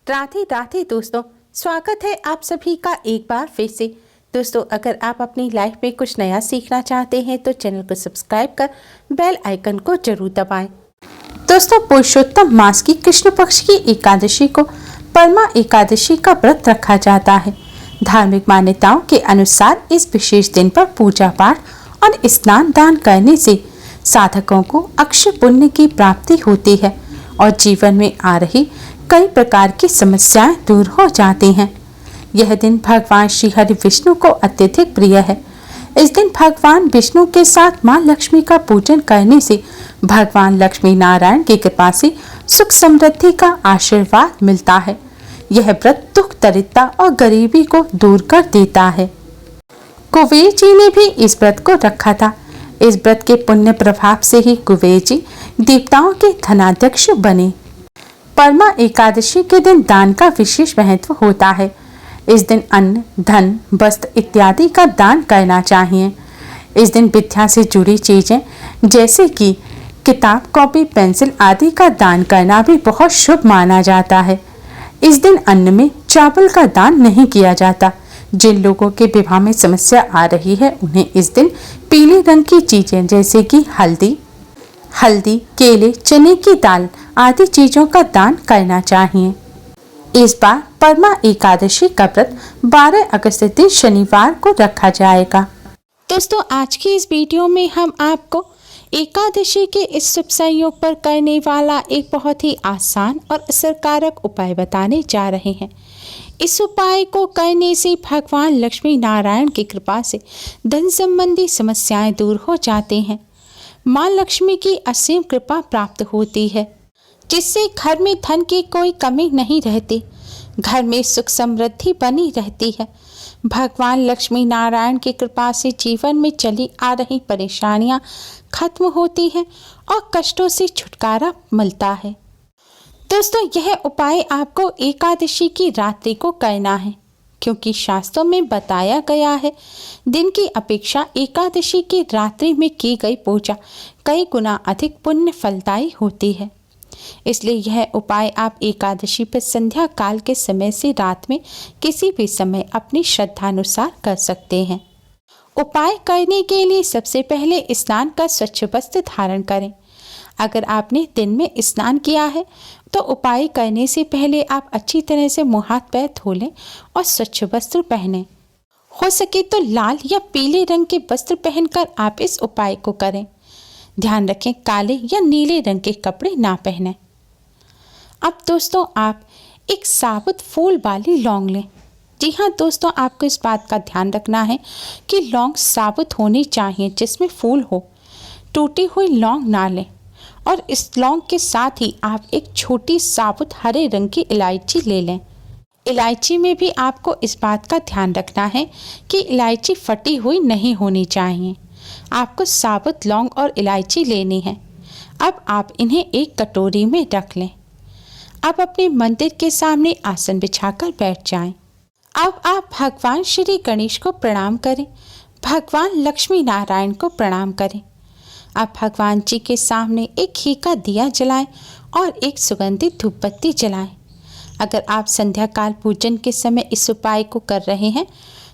राधे राधे दोस्तों, स्वागत है आप सभी का एक बार फिर से। दोस्तों, अगर आप अपनी लाइफ में कुछ नया सीखना चाहते हैं तो चैनल को सब्सक्राइब कर बेल आइकन को जरूर दबाएं। दोस्तों, पुरुषोत्तम मास की कृष्ण पक्ष की एकादशी को परमा एकादशी का व्रत रखा जाता है। धार्मिक मान्यताओं के अनुसार इस विशेष दिन पर पूजा पाठ और स्नान दान करने से साधकों को अक्षय पुण्य की प्राप्ति होती है और जीवन में आ रही कई प्रकार की समस्याएं दूर हो जाती हैं। यह दिन भगवान श्री हरि विष्णु को अत्यधिक प्रिय है। इस दिन भगवान विष्णु के साथ मां लक्ष्मी का पूजन करने से भगवान लक्ष्मी नारायण की कृपा से सुख समृद्धि का आशीर्वाद मिलता है। यह व्रत दुख दरिद्रता और गरीबी को दूर कर देता है। कुबेर जी ने भी इस व्रत को रखा था। इस व्रत के पुण्य प्रभाव से ही कुबेर जी देवताओं के धनाध्यक्ष बने। परमा एकादशी के दिन दान का विशेष महत्व होता है। इस दिन अन्न, धन, वस्त्र इत्यादि का दान करना चाहिए। इस दिन विद्या से जुड़ी चीजें जैसे कि किताब, कॉपी, पेंसिल आदि का दान करना भी बहुत शुभ माना जाता है। इस दिन अन्न में चावल का दान नहीं किया जाता। जिन लोगों के विवाह में समस्या आ रही है उन्हें इस दिन पीले रंग की चीजें जैसे कि हल्दी, केले, चने की दाल आदि चीजों का दान करना चाहिए। इस बार परमा एकादशी का व्रत 12 अगस्त शनिवार को रखा जाएगा। दोस्तों, आज की इस वीडियो में हम आपको एकादशी के इस शुभ संयोग पर करने वाला एक बहुत ही आसान और असरकारक उपाय बताने जा रहे हैं। इस उपाय को करने से भगवान लक्ष्मी नारायण की कृपा से धन संबंधी समस्याएं दूर हो जाती हैं। मां लक्ष्मी की असीम कृपा प्राप्त होती है, जिससे घर में धन की कोई कमी नहीं रहती। घर में सुख समृद्धि बनी रहती है। भगवान लक्ष्मी नारायण की कृपा से जीवन में चली आ रही परेशानियां खत्म होती हैं और कष्टों से छुटकारा मिलता है। दोस्तों, यह उपाय आपको एकादशी की रात्रि को करना है, क्योंकि शास्त्रों में बताया गया है दिन की अपेक्षा एकादशी की रात्रि में की गई पूजा कई गुना अधिक पुण्य फलदायी होती है। इसलिए यह उपाय आप एकादशी पर संध्या काल के समय से रात में किसी भी समय अपनी श्रद्धानुसार कर सकते हैं। उपाय करने के लिए सबसे पहले स्नान का स्वच्छ वस्त्र धारण करें। अगर आपने दिन में स्नान किया है तो उपाय करने से पहले आप अच्छी तरह से मुंह हाथ पैर धो लें और स्वच्छ वस्त्र पहनें। हो सके तो लाल या पीले रंग के वस्त्र पहनकर आप इस उपाय को करें। ध्यान रखें, काले या नीले रंग के कपड़े ना पहनें। अब दोस्तों, आप एक साबुत फूल वाली लौंग लें। जी हाँ दोस्तों, आपको इस बात का ध्यान रखना है कि लौंग साबुत होनी चाहिए, जिसमें फूल हो। टूटी हुई लौंग ना लें। और इस लौंग के साथ ही आप एक छोटी साबुत हरे रंग की इलायची ले लें। इलायची में भी आपको इस बात का ध्यान रखना है कि इलायची फटी हुई नहीं होनी चाहिए। आपको साबुत लौंग और इलायची लेनी है। अब आप इन्हें एक कटोरी में रख लें। अब अपने मंदिर के सामने आसन बिछाकर बैठ जाएं। अब आप भगवान श्री गणेश को प्रणाम करें। भगवान लक्ष्मी नारायण को प्रणाम करें। आप भगवान जी के सामने एक घी का दिया जलाएं और एक सुगंधित धूपबत्ती जलाएं। अगर आप संध्या काल पूजन के समय इस उपाय को कर रहे हैं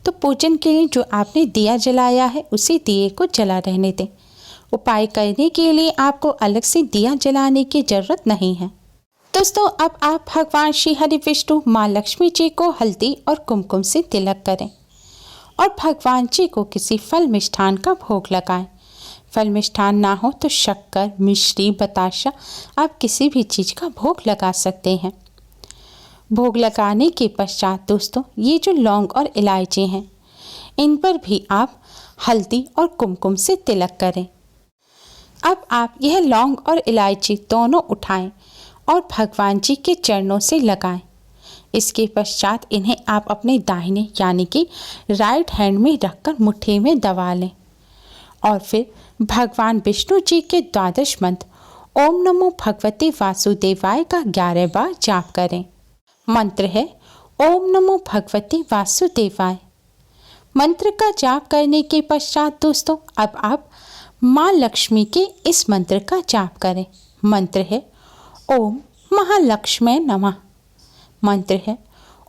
तो पूजन के लिए जो आपने दिया जलाया है उसी दिए को जला रहने दें। उपाय करने के लिए आपको अलग से दिया जलाने की जरूरत नहीं है। दोस्तों, अब आप भगवान श्री हरि विष्णु माँ लक्ष्मी जी को हल्दी और कुमकुम से तिलक करें और भगवान जी को किसी फल मिष्ठान का भोग लगाएं। फल मिष्ठान ना हो तो शक्कर, मिश्री, बताशा आप किसी भी चीज़ का भोग लगा सकते हैं। भोग लगाने के पश्चात दोस्तों, ये जो लौंग और इलायची हैं इन पर भी आप हल्दी और कुमकुम से तिलक करें। अब आप यह लौंग और इलायची दोनों उठाएं और भगवान जी के चरणों से लगाएं। इसके पश्चात इन्हें आप अपने दाहिने यानी कि राइट हैंड में रखकर मुट्ठी में दबा लें और फिर भगवान विष्णु जी के 12 मंत्र ओम नमो भगवते वासुदेवाय का 11 बार जाप करें। मंत्र है ओम नमो भगवते वासुदेवाय। मंत्र का जाप करने के पश्चात दोस्तों, अब आप माँ लक्ष्मी के इस मंत्र का जाप करें। मंत्र है ओम महालक्ष्मी नमः। मंत्र है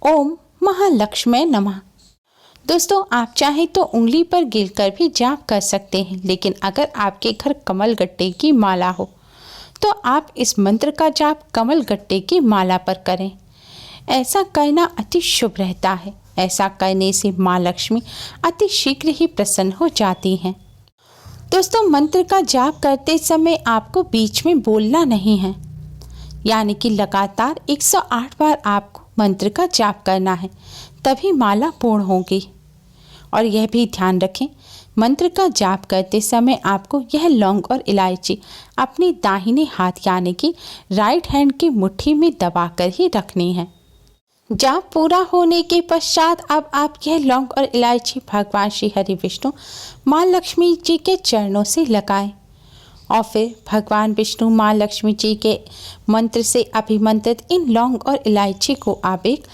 ओम महालक्ष्मी नमः। दोस्तों, आप चाहें तो उंगली पर गिरकर भी जाप कर सकते हैं, लेकिन अगर आपके घर कमल गट्टे की माला हो तो आप इस मंत्र का जाप कमल गट्टे की माला पर करें। ऐसा करना अति शुभ रहता है। ऐसा करने से माँ लक्ष्मी अति शीघ्र ही प्रसन्न हो जाती हैं। दोस्तों, मंत्र का जाप करते समय आपको बीच में बोलना नहीं है, यानी कि लगातार 108 बार आपको मंत्र का जाप करना है, तभी माला पूर्ण होगी। और यह भी ध्यान रखें, मंत्र का जाप करते समय आपको यह लौंग और इलायची अपनी दाहिने हाथ यानी कि राइट हैंड की मुट्ठी में दबाकर ही रखनी है। जाप पूरा होने के पश्चात अब आप यह लौंग और इलायची भगवान श्री हरि विष्णु माँ लक्ष्मी जी के चरणों से लगाएं और फिर भगवान विष्णु माँ लक्ष्मी जी के मंत्र से अभिमंत्रित इन लौंग और इलायची को आप एक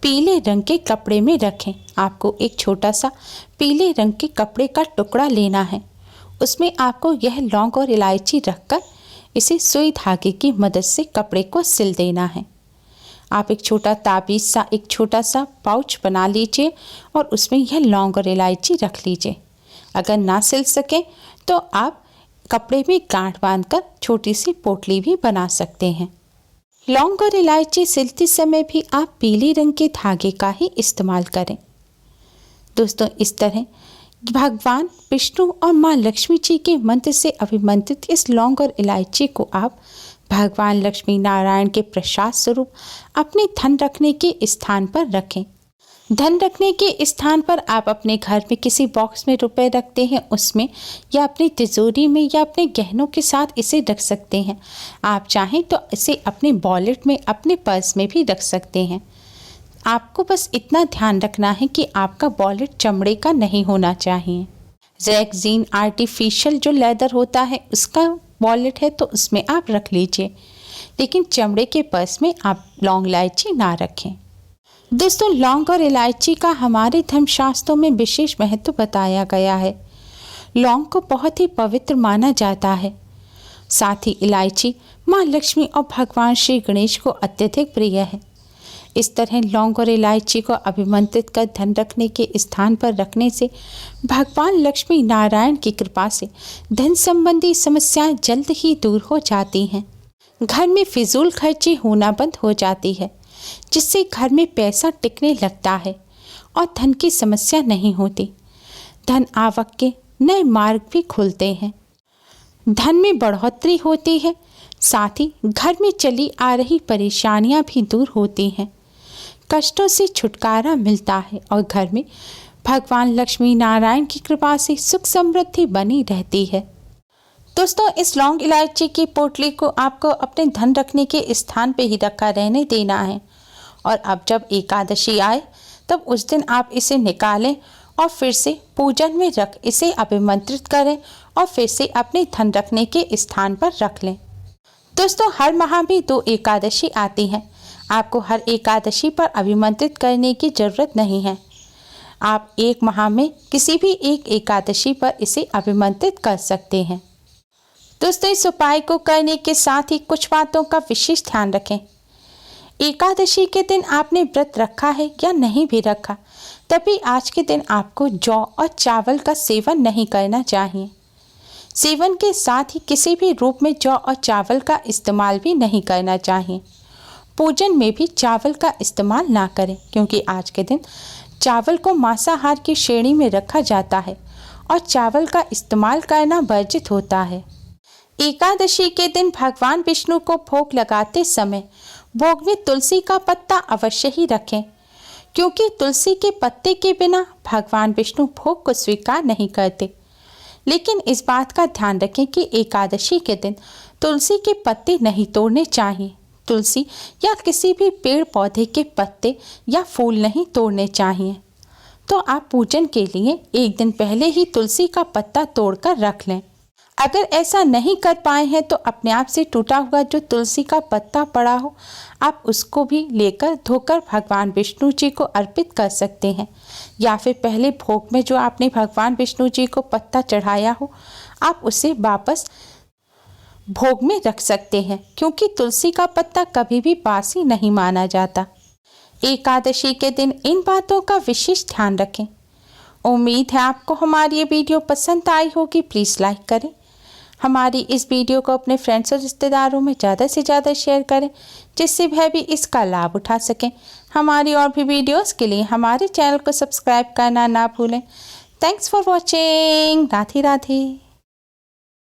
पीले रंग के कपड़े में रखें। आपको एक छोटा सा पीले रंग के कपड़े का टुकड़ा लेना है। उसमें आपको यह लौंग और इलायची रखकर इसे सुई धागे की मदद से कपड़े को सिल देना है। आप एक छोटा सा पाउच बना लीजिए और उसमें यह लौंग और इलायची रख लीजिए। अगर ना सिल सके तो आप कपड़े में गांठ बांधकर छोटी सी पोटली भी बना सकते हैं। लौंग और इलायची सिलते समय भी आप पीले रंग के धागे का ही इस्तेमाल करें। दोस्तों, इस तरह भगवान विष्णु और माँ लक्ष्मी जी के मंत्र से अभिमंत्रित इस लौंग और इलायची को आप भगवान लक्ष्मी नारायण के प्रसाद स्वरूप अपने धन रखने के स्थान पर रखें। धन रखने के स्थान पर आप अपने घर में किसी बॉक्स में रुपए रखते हैं, उसमें या अपनी तिजोरी में या अपने गहनों के साथ इसे रख सकते हैं। आप चाहें तो इसे अपने वॉलेट में, अपने पर्स में भी रख सकते हैं। आपको बस इतना ध्यान रखना है कि आपका वॉलेट चमड़े का नहीं होना चाहिए। रेक्सीन आर्टिफिशियल जो लेदर होता है उसका वॉलेट है तो उसमें आप रख लीजिए, लेकिन चमड़े के पर्स में आप लौंग इलायची ना रखें। दोस्तों, लौंग और इलायची का हमारे धर्मशास्त्रों में विशेष महत्व बताया गया है। लौंग को बहुत ही पवित्र माना जाता है। साथ ही इलायची माँ लक्ष्मी और भगवान श्री गणेश को अत्यधिक प्रिय है। इस तरह लौंग और इलायची को अभिमंत्रित कर धन रखने के स्थान पर रखने से भगवान लक्ष्मी नारायण की कृपा से धन संबंधी समस्याएं जल्द ही दूर हो जाती हैं। घर में फिजूल खर्ची होना बंद हो जाती है, जिससे घर में पैसा टिकने लगता है और धन की समस्या नहीं होती। धन आवक के नए मार्ग भी खुलते हैं, धन में बढ़ोतरी होती है। साथ ही घर में चली आ रही परेशानियां भी दूर होती हैं, कष्टों से छुटकारा मिलता है और घर में भगवान लक्ष्मी नारायण की कृपा से सुख समृद्धि बनी रहती है। दोस्तों, इस लौंग इलायची की पोटली को आपको अपने धन रखने के स्थान पे ही रखा रहने देना है और अब जब एकादशी आए तब उस दिन आप इसे निकालें और फिर से पूजन में रख इसे अभिमंत्रित करें और फिर से अपने धन रखने के स्थान पर रख लें। दोस्तों, हर माह भी 2 एकादशी आती हैं। आपको हर एकादशी पर अभिमंत्रित करने की ज़रूरत नहीं है। आप एक माह में किसी भी एक एकादशी पर इसे अभिमंत्रित कर सकते हैं। दोस्तों, इस उपाय को करने के साथ ही कुछ बातों का विशेष ध्यान रखें। एकादशी के दिन आपने व्रत रखा है या नहीं भी रखा, तभी आज के दिन आपको जौ और चावल का सेवन नहीं करना चाहिए। सेवन के साथ ही किसी भी रूप में जौ और चावल का इस्तेमाल भी नहीं करना चाहिए। पूजन में भी चावल का इस्तेमाल ना करें, क्योंकि आज के दिन चावल को मांसाहार की श्रेणी में रखा जाता है और चावल का इस्तेमाल करना वर्जित होता है। एकादशी के दिन भगवान विष्णु को भोग लगाते समय भोग में तुलसी का पत्ता अवश्य ही रखें, क्योंकि तुलसी के पत्ते के बिना भगवान विष्णु भोग को स्वीकार नहीं करते। लेकिन इस बात का ध्यान रखें कि एकादशी के दिन तुलसी के पत्ते नहीं तोड़ने चाहिए। तुलसी या किसी भी पेड़ पौधे के पत्ते या फूल नहीं तोड़ने चाहिए। तो आप पूजन के लिए एक दिन पहले ही तुलसी का पत्ता तोड़कर रख लें। अगर ऐसा नहीं कर पाए हैं तो अपने आप से टूटा हुआ जो तुलसी का पत्ता पड़ा हो, आप उसको भी लेकर धोकर भगवान विष्णु जी को अर्पित कर सकते हैं, या फिर पहले भोग में जो आपने भगवान विष्णु जी को पत्ता चढ़ाया हो आप उसे वापस भोग में रख सकते हैं, क्योंकि तुलसी का पत्ता कभी भी बासी नहीं माना जाता। एकादशी के दिन इन बातों का विशेष ध्यान रखें। उम्मीद है आपको हमारी ये वीडियो पसंद आई होगी। प्लीज़ लाइक करें। हमारी इस वीडियो को अपने फ्रेंड्स और रिश्तेदारों में ज़्यादा से ज़्यादा शेयर करें, जिससे वह भी इसका लाभ उठा सकें। हमारी और भी वीडियोस के लिए हमारे चैनल को सब्सक्राइब करना ना भूलें। Thanks for watching. Radhe Radhe.